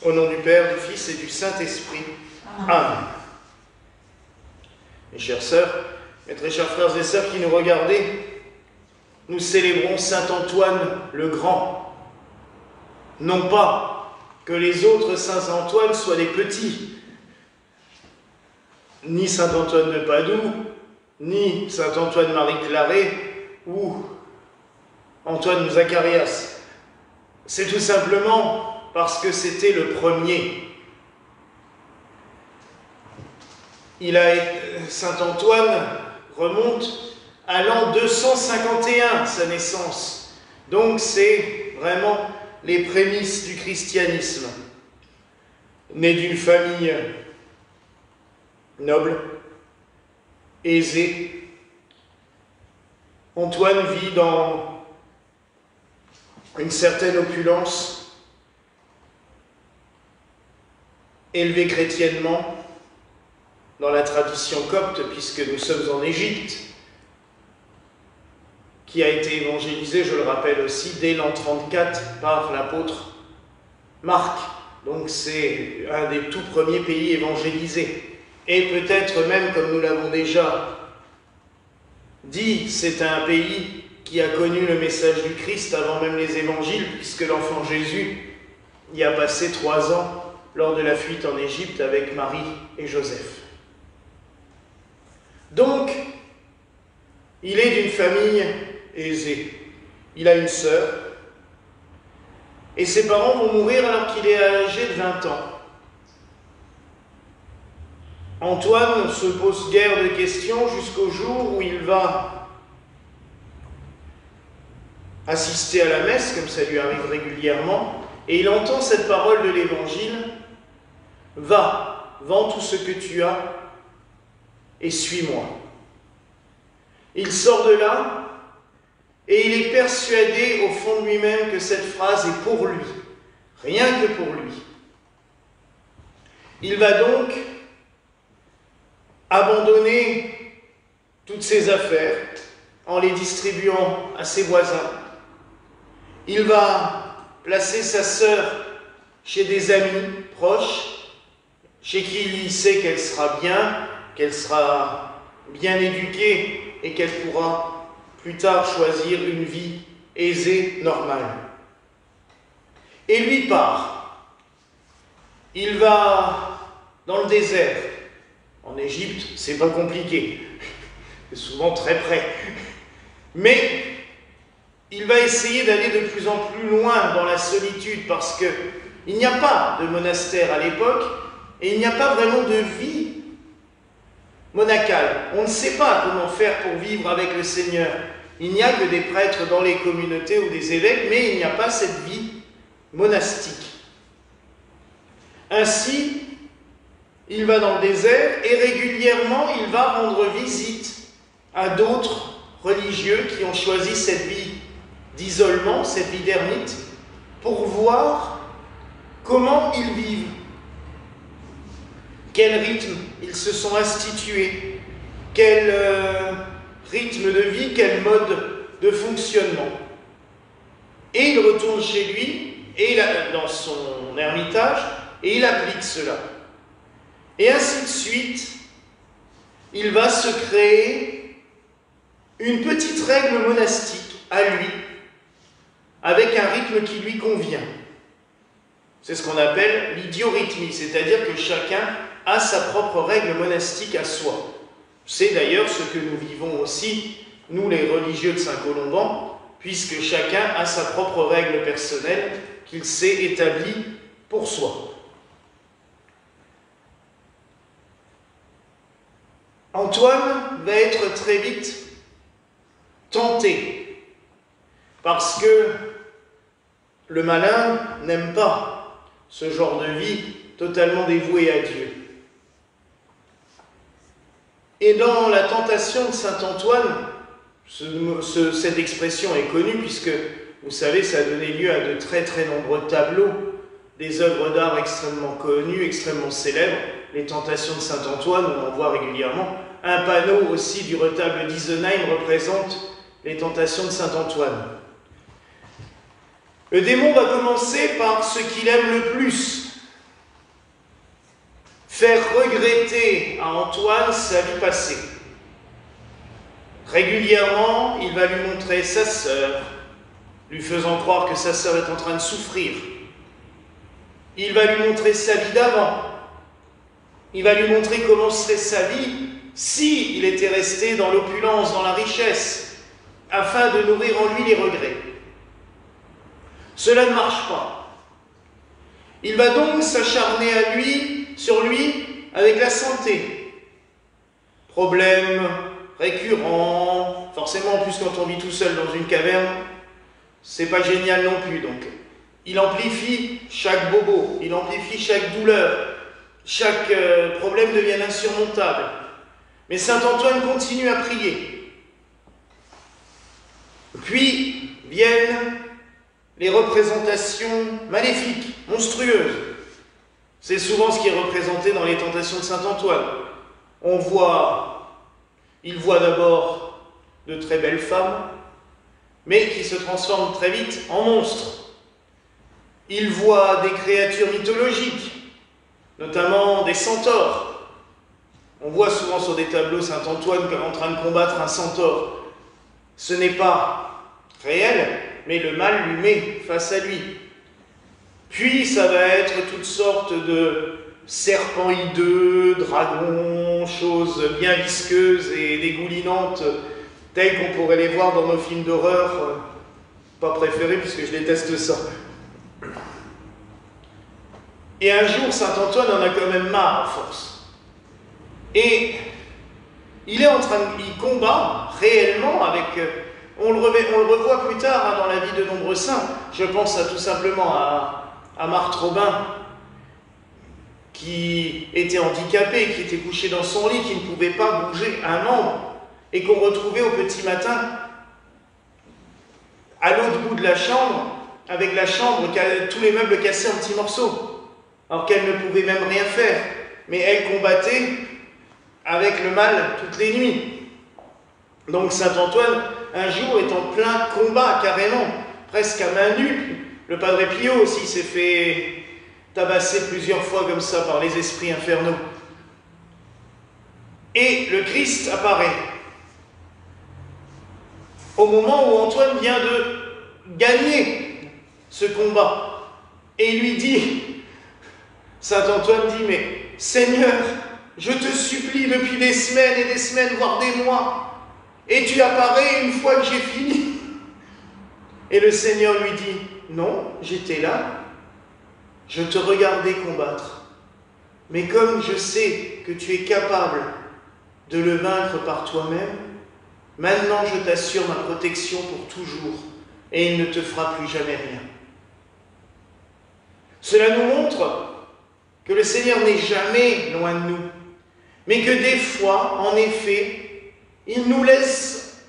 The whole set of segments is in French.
Au nom du Père, du Fils et du Saint-Esprit. Amen. Mes chères sœurs, mes très chers frères et sœurs qui nous regardez, nous célébrons Saint Antoine le Grand. Non pas que les autres Saints Antoine soient des petits, ni Saint Antoine de Padoue, ni Saint Antoine Marie Claret, ou Antoine Zacharias. C'est tout simplement parce que c'était le premier. Saint Antoine remonte à l'an 251, sa naissance. Donc c'est vraiment les prémices du christianisme. Né d'une famille noble, aisée, Antoine vit dans une certaine opulence, élevé chrétiennement, dans la tradition copte, puisque nous sommes en Égypte, qui a été évangélisé, je le rappelle aussi, dès l'an 34 par l'apôtre Marc. Donc c'est un des tout premiers pays évangélisés. Et peut-être même, comme nous l'avons déjà dit, c'est un pays qui a connu le message du Christ avant même les évangiles, puisque l'enfant Jésus y a passé 3 ans lors de la fuite en Égypte avec Marie et Joseph. Donc, il est d'une famille aisée. Il a une sœur, et ses parents vont mourir alors qu'il est âgé de 20 ans. Antoine ne se pose guère de questions jusqu'au jour où il va assister à la messe, comme ça lui arrive régulièrement, et il entend cette parole de l'Évangile: « Va, vends tout ce que tu as, et suis-moi. » Il sort de là, et il est persuadé au fond de lui-même que cette phrase est pour lui, rien que pour lui. Il va donc abandonner toutes ses affaires en les distribuant à ses voisins. Il va placer sa sœur chez des amis proches, chez qui il sait qu'elle sera bien éduquée et qu'elle pourra plus tard choisir une vie aisée, normale. Et lui part. Il va dans le désert. En Égypte, c'est pas compliqué. C'est souvent très près. Mais il va essayer d'aller de plus en plus loin dans la solitude parce qu'il n'y a pas de monastère à l'époque et il n'y a pas vraiment de vie monacale. On ne sait pas comment faire pour vivre avec le Seigneur. Il n'y a que des prêtres dans les communautés ou des évêques, mais il n'y a pas cette vie monastique. Ainsi, il va dans le désert et régulièrement, il va rendre visite à d'autres religieux qui ont choisi cette vie d'isolement, cette vie d'ermite, pour voir comment ils vivent, quel rythme ils se sont institués, quel rythme de vie, quel mode de fonctionnement. Et il retourne chez lui, dans son ermitage, et il applique cela. Et ainsi de suite, il va se créer une petite règle monastique à lui, avec un rythme qui lui convient. C'est ce qu'on appelle l'idiorhythmie, c'est-à-dire que chacun a sa propre règle monastique à soi. C'est d'ailleurs ce que nous vivons aussi, nous les religieux de Saint-Colomban, puisque chacun a sa propre règle personnelle qu'il s'est établie pour soi. Antoine va être très vite tenté, parce que le malin n'aime pas ce genre de vie totalement dévouée à Dieu. Et dans la tentation de saint Antoine, cette expression est connue puisque, vous savez, ça a donné lieu à de très très nombreux tableaux, des œuvres d'art extrêmement connues, extrêmement célèbres, les tentations de saint Antoine, on en voit régulièrement. Un panneau aussi du retable d'Isenheim représente les tentations de saint Antoine. Le démon va commencer par ce qu'il aime le plus, faire regretter à Antoine sa vie passée. Régulièrement, il va lui montrer sa sœur, lui faisant croire que sa sœur est en train de souffrir. Il va lui montrer sa vie d'avant. Il va lui montrer comment serait sa vie s'il était resté dans l'opulence, dans la richesse, afin de nourrir en lui les regrets. Cela ne marche pas. Il va donc s'acharner sur lui avec la santé. Problème récurrent, forcément, en plus quand on vit tout seul dans une caverne, c'est pas génial non plus. Donc, il amplifie chaque bobo, il amplifie chaque douleur, chaque problème devient insurmontable. Mais saint Antoine continue à prier. Puis viennent les représentations maléfiques, monstrueuses. C'est souvent ce qui est représenté dans les tentations de saint Antoine. Il voit d'abord de très belles femmes, mais qui se transforment très vite en monstres. Il voit des créatures mythologiques, notamment des centaures. On voit souvent sur des tableaux saint Antoine en train de combattre un centaure. Ce n'est pas réel, mais le mal lui met face à lui. Puis ça va être toutes sortes de serpents hideux, dragons, choses bien visqueuses et dégoulinantes, telles qu'on pourrait les voir dans nos films d'horreur, pas préférés puisque je déteste ça. Et un jour, saint Antoine en a quand même marre à force. Et il combat réellement avec... On le revoit plus tard dans la vie de nombreux saints. Je pense tout simplement à Marthe Robin, qui était handicapé, qui était couché dans son lit, qui ne pouvait pas bouger un membre, et qu'on retrouvait au petit matin à l'autre bout de la chambre, avec la chambre, tous les meubles cassés en petits morceaux, alors qu'elle ne pouvait même rien faire. Mais elle combattait avec le mal toutes les nuits. Donc saint Antoine, un jour, est en plein combat, carrément, presque à main nue. Le Padre Pio aussi s'est fait tabasser plusieurs fois comme ça par les esprits infernaux. Et le Christ apparaît au moment où Antoine vient de gagner ce combat. Et il lui dit, saint Antoine dit, mais Seigneur, je te supplie depuis des semaines, voire des mois, et tu apparais une fois que j'ai fini. Et le Seigneur lui dit, non, j'étais là, je te regardais combattre, mais comme je sais que tu es capable de le vaincre par toi-même, maintenant je t'assure ma protection pour toujours, et il ne te fera plus jamais rien. Cela nous montre que le Seigneur n'est jamais loin de nous, mais que des fois, en effet, il nous laisse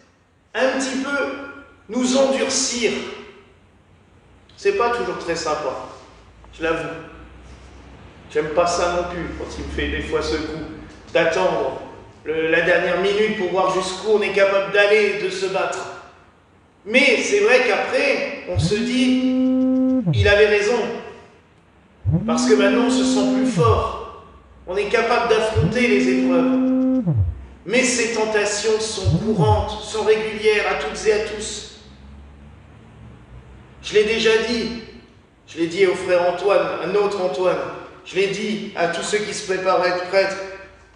un petit peu nous endurcir. C'est pas toujours très sympa, je l'avoue. J'aime pas ça non plus, quand il me fait des fois ce coup d'attendre la dernière minute pour voir jusqu'où on est capable d'aller, de se battre. Mais c'est vrai qu'après, on se dit, il avait raison. Parce que maintenant, on se sent plus fort. On est capable d'affronter les épreuves. Mais ces tentations sont courantes, sont régulières à toutes et à tous. Je l'ai déjà dit. Je l'ai dit au frère Antoine, un autre Antoine. Je l'ai dit à tous ceux qui se préparent à être prêtres.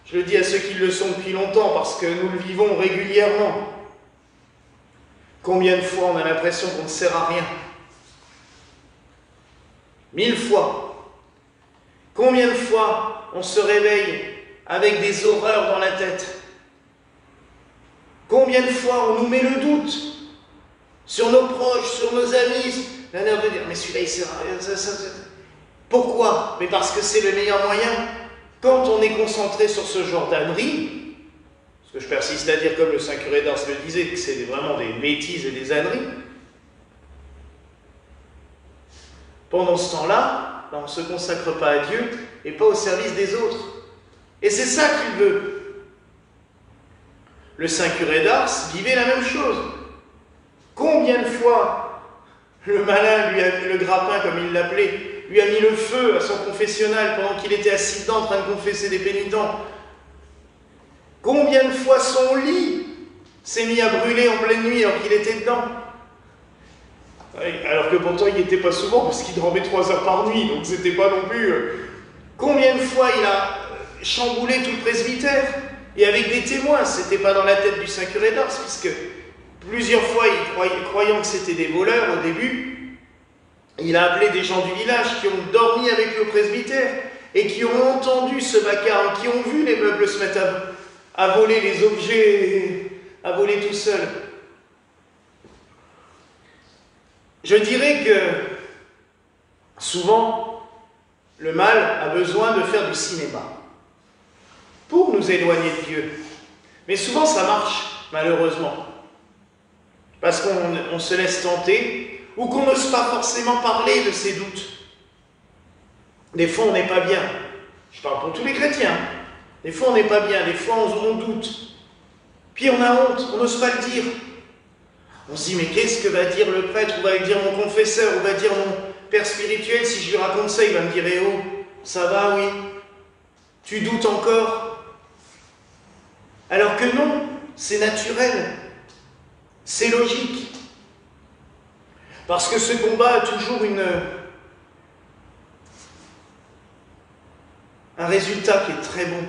Je le dis à ceux qui le sont depuis longtemps, parce que nous le vivons régulièrement. Combien de fois on a l'impression qu'on ne sert à rien? 1000 fois. Combien de fois on se réveille avec des horreurs dans la tête? Combien de fois on nous met le doute sur nos proches, sur nos amis, la nerve de dire, mais celui-là il sert à rien. Pourquoi? Mais parce que c'est le meilleur moyen. Quand on est concentré sur ce genre d'âneries, parce que je persiste à dire, comme le saint curé d'Ars le disait, que c'est vraiment des bêtises et des âneries, pendant ce temps-là, on ne se consacre pas à Dieu et pas au service des autres. Et c'est ça qu'il veut. Le saint curé d'Ars vivait la même chose. Combien de fois le malin, le grappin comme il l'appelait, lui a mis le feu à son confessionnal pendant qu'il était assis dedans en train de confesser des pénitents? Combien de fois son lit s'est mis à brûler en pleine nuit alors qu'il était dedans? Alors que pourtant il n'y était pas souvent parce qu'il dormait 3 heures par nuit, donc c'était pas non plus... Combien de fois il a chamboulé tout le presbytère? Et avec des témoins, c'était pas dans la tête du saint curé d'Ars, puisque plusieurs fois, croyant que c'était des voleurs au début, il a appelé des gens du village qui ont dormi avec le presbytère et qui ont entendu ce vacarme, qui ont vu les meubles se mettre à voler, les objets, à voler tout seuls. Je dirais que souvent, le mal a besoin de faire du cinéma pour nous éloigner de Dieu. Mais souvent ça marche, malheureusement. Parce qu'on se laisse tenter, ou qu'on n'ose pas forcément parler de ses doutes. Des fois on n'est pas bien. Je parle pour tous les chrétiens. Des fois on n'est pas bien, des fois on doute. Puis on a honte, on n'ose pas le dire. On se dit, mais qu'est-ce que va dire le prêtre, ou va dire mon confesseur, ou va dire mon père spirituel? Si je lui raconte ça, il va me dire, eh oh, ça va, oui? Tu doutes encore? Alors que non, c'est naturel, c'est logique. Parce que ce combat a toujours un résultat qui est très bon.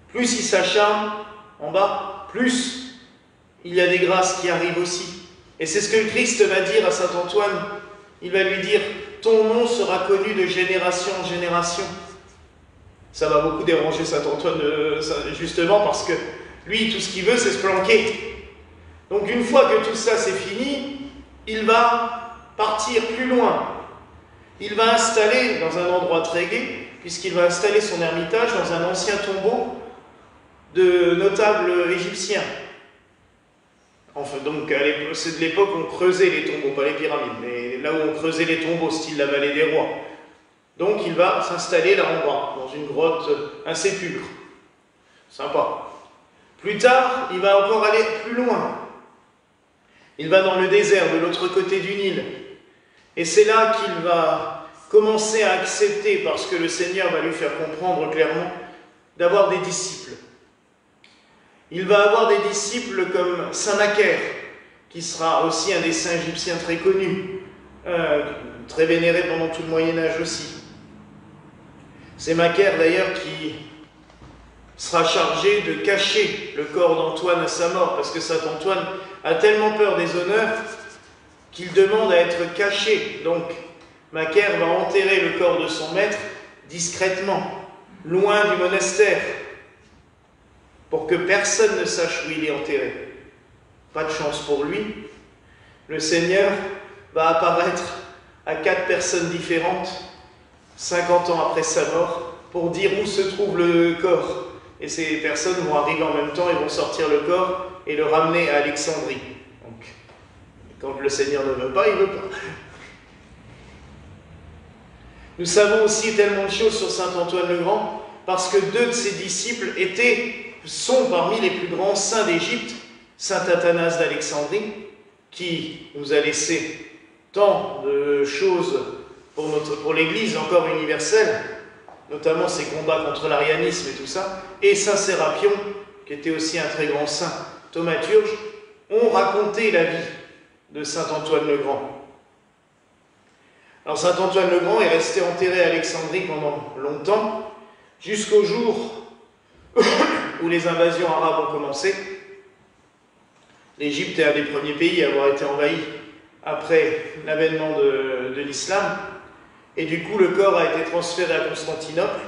Plus il s'acharne en bas, plus il y a des grâces qui arrivent aussi. Et c'est ce que le Christ va dire à saint Antoine. Il va lui dire, ton nom sera connu de génération en génération. Ça va beaucoup déranger saint Antoine, justement, parce que lui, tout ce qu'il veut, c'est se planquer. Donc une fois que tout ça c'est fini, il va partir plus loin. Il va installer dans un endroit très gai, puisqu'il va installer son ermitage dans un ancien tombeau de notables égyptiens. Enfin, donc, c'est de l'époque où on creusait les tombeaux, pas les pyramides, mais là où on creusait les tombeaux, style la vallée des rois. Donc, il va s'installer là en bas, dans une grotte, un sépulcre. Sympa. Plus tard, il va encore aller plus loin. Il va dans le désert, de l'autre côté du Nil. Et c'est là qu'il va commencer à accepter, parce que le Seigneur va lui faire comprendre clairement, d'avoir des disciples. Il va avoir des disciples comme saint Macaire, qui sera aussi un des saints égyptiens très connus, très vénéré pendant tout le Moyen-Âge aussi. C'est Macaire d'ailleurs qui sera chargé de cacher le corps d'Antoine à sa mort, parce que saint Antoine a tellement peur des honneurs qu'il demande à être caché. Donc Macaire va enterrer le corps de son maître discrètement, loin du monastère, pour que personne ne sache où il est enterré. Pas de chance pour lui. Le Seigneur va apparaître à 4 personnes différentes, 50 ans après sa mort, pour dire où se trouve le corps. Et ces personnes vont arriver en même temps et vont sortir le corps et le ramener à Alexandrie. Donc, quand le Seigneur ne veut pas, il ne veut pas. Nous savons aussi tellement de choses sur saint Antoine le Grand, parce que 2 de ses disciples sont parmi les plus grands saints d'Égypte, saint Athanase d'Alexandrie, qui nous a laissé tant de choses pour l'Église encore universelle, notamment ses combats contre l'arianisme et tout ça, et saint Sérapion, qui était aussi un très grand saint thaumaturge, ont raconté la vie de saint Antoine le Grand. Alors saint Antoine le Grand est resté enterré à Alexandrie pendant longtemps, jusqu'au jour où les invasions arabes ont commencé. L'Égypte est un des premiers pays à avoir été envahi après l'avènement de l'islam, et du coup le corps a été transféré à Constantinople,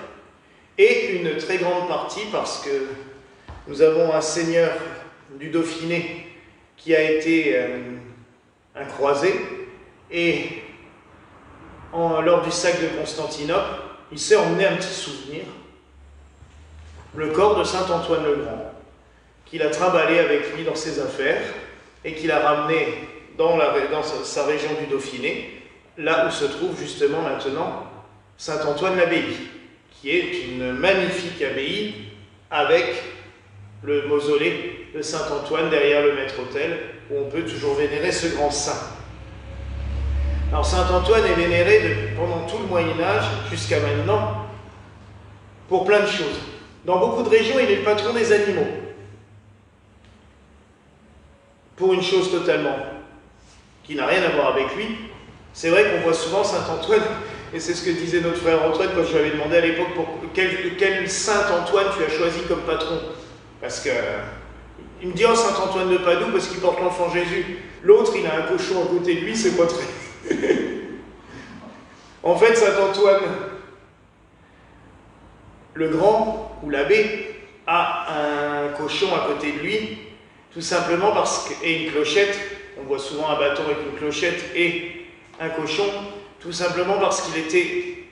et une très grande partie, parce que nous avons un seigneur du Dauphiné qui a été un croisé, et lors du sac de Constantinople, il s'est emmené un petit souvenir, le corps de saint Antoine le Grand, qu'il a trimballé avec lui dans ses affaires et qu'il a ramené dans sa région du Dauphiné, là où se trouve justement maintenant saint Antoine l'Abbaye, qui est une magnifique abbaye avec le mausolée de saint Antoine derrière le maître-autel, où on peut toujours vénérer ce grand saint. Alors saint Antoine est vénéré pendant tout le Moyen-Âge jusqu'à maintenant pour plein de choses. Dans beaucoup de régions, il est le patron des animaux. Pour une chose totalement qui n'a rien à voir avec lui, c'est vrai qu'on voit souvent saint Antoine, et c'est ce que disait notre frère Antoine quand je lui avais demandé à l'époque pour quel saint Antoine tu as choisi comme patron. Parce que il me dit, oh, saint Antoine de Padoue parce qu'il porte l'enfant Jésus. L'autre, il a un cochon à côté de lui, c'est pas très... En fait, saint Antoine le Grand, ou l'abbé, a un cochon à côté de lui, tout simplement parce que... et une clochette, on voit souvent un bâton avec une clochette et un cochon, tout simplement parce qu'il était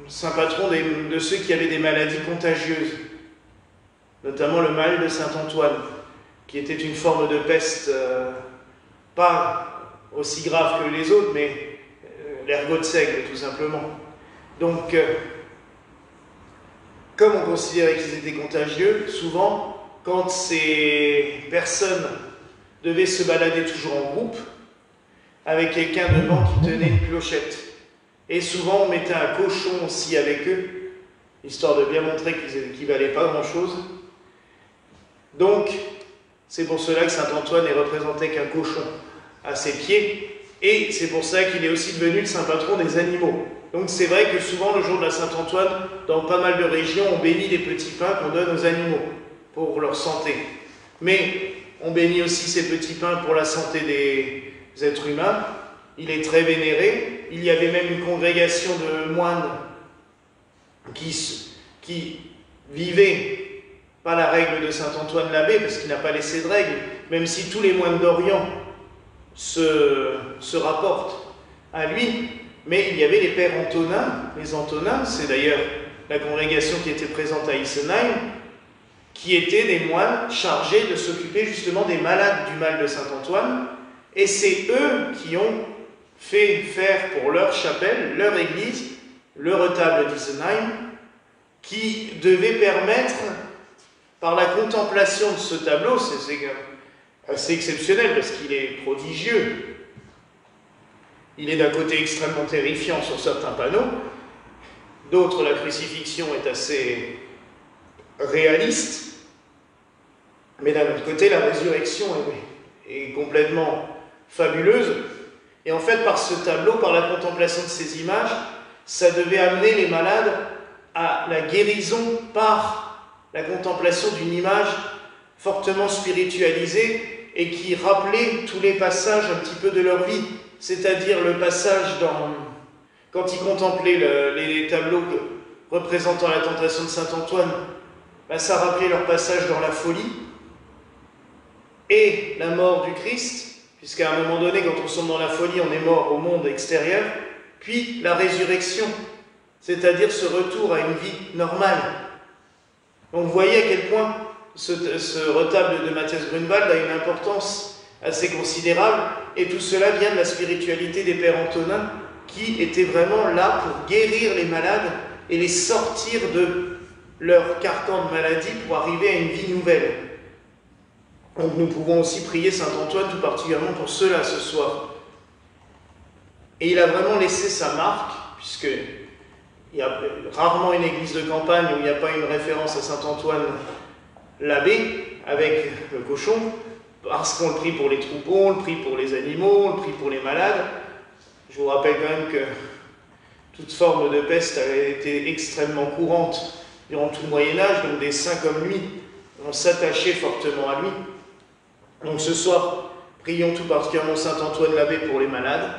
saint patron de ceux qui avaient des maladies contagieuses, notamment le mal de saint Antoine, qui était une forme de peste pas aussi grave que les autres, mais l'ergot de seigle, tout simplement. Donc, comme on considérait qu'ils étaient contagieux, souvent, quand ces personnes devaient se balader toujours en groupe, avec quelqu'un devant qui tenait une clochette. Et souvent, on mettait un cochon aussi avec eux, histoire de bien montrer qu'ils ne valaient pas grand-chose. Donc, c'est pour cela que saint Antoine est représenté qu'un cochon à ses pieds, et c'est pour ça qu'il est aussi devenu le saint patron des animaux. Donc c'est vrai que souvent, le jour de la Saint-Antoine, dans pas mal de régions, on bénit les petits pains qu'on donne aux animaux, pour leur santé. Mais on bénit aussi ces petits pains pour la santé des êtres humains. Il est très vénéré. Il y avait même une congrégation de moines qui vivaient pas la règle de saint Antoine l'abbé, parce qu'il n'a pas laissé de règle, même si tous les moines d'Orient se rapportent à lui. Mais il y avait les pères Antonins. Les Antonins, c'est d'ailleurs la congrégation qui était présente à Isenheim, qui étaient des moines chargés de s'occuper justement des malades du mal de saint Antoine. Et c'est eux qui ont fait faire pour leur chapelle, leur église, le retable d'Isenheim, qui devait permettre, par la contemplation de ce tableau, c'est assez exceptionnel parce qu'il est prodigieux. Il est d'un côté extrêmement terrifiant sur certains panneaux, d'autres la crucifixion est assez réaliste, mais d'un autre côté la résurrection est complètement fabuleuse. Et en fait, par ce tableau, par la contemplation de ces images, ça devait amener les malades à la guérison par la contemplation d'une image fortement spiritualisée et qui rappelait tous les passages un petit peu de leur vie. C'est-à-dire le passage quand ils contemplaient les tableaux représentant la tentation de saint Antoine, ben ça rappelait leur passage dans la folie et la mort du Christ, puisqu'à un moment donné, quand on sombre dans la folie, on est mort au monde extérieur, puis la résurrection, c'est-à-dire ce retour à une vie normale. Donc vous voyez à quel point ce retable de Matthias Grunewald a une importance assez considérable, et tout cela vient de la spiritualité des pères Antonins, qui étaient vraiment là pour guérir les malades et les sortir de leur carcan de maladie pour arriver à une vie nouvelle. Donc nous pouvons aussi prier saint Antoine tout particulièrement pour cela ce soir. Et il a vraiment laissé sa marque, puisqu'il y a rarement une église de campagne où il n'y a pas une référence à saint Antoine l'abbé avec le cochon, parce qu'on le prie pour les troupeaux, on le prie pour les animaux, on le prie pour les malades. Je vous rappelle quand même que toute forme de peste avait été extrêmement courante durant tout le Moyen-Âge, donc des saints comme lui ont s'attaché fortement à lui. Donc ce soir, prions tout particulièrement saint Antoine l'abbé pour les malades,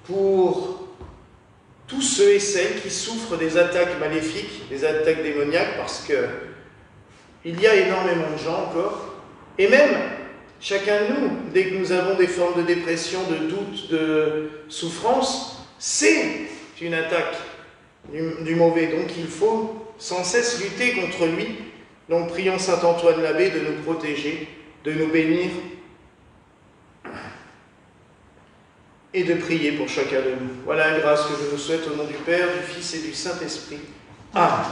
pour tous ceux et celles qui souffrent des attaques maléfiques, des attaques démoniaques, parce que il y a énormément de gens encore, et même chacun de nous, dès que nous avons des formes de dépression, de doute, de souffrance, c'est une attaque du mauvais. Donc il faut sans cesse lutter contre lui. Donc prions saint Antoine l'abbé de nous protéger, de nous bénir et de prier pour chacun de nous. Voilà la grâce que je vous souhaite au nom du Père, du Fils et du Saint-Esprit. Amen.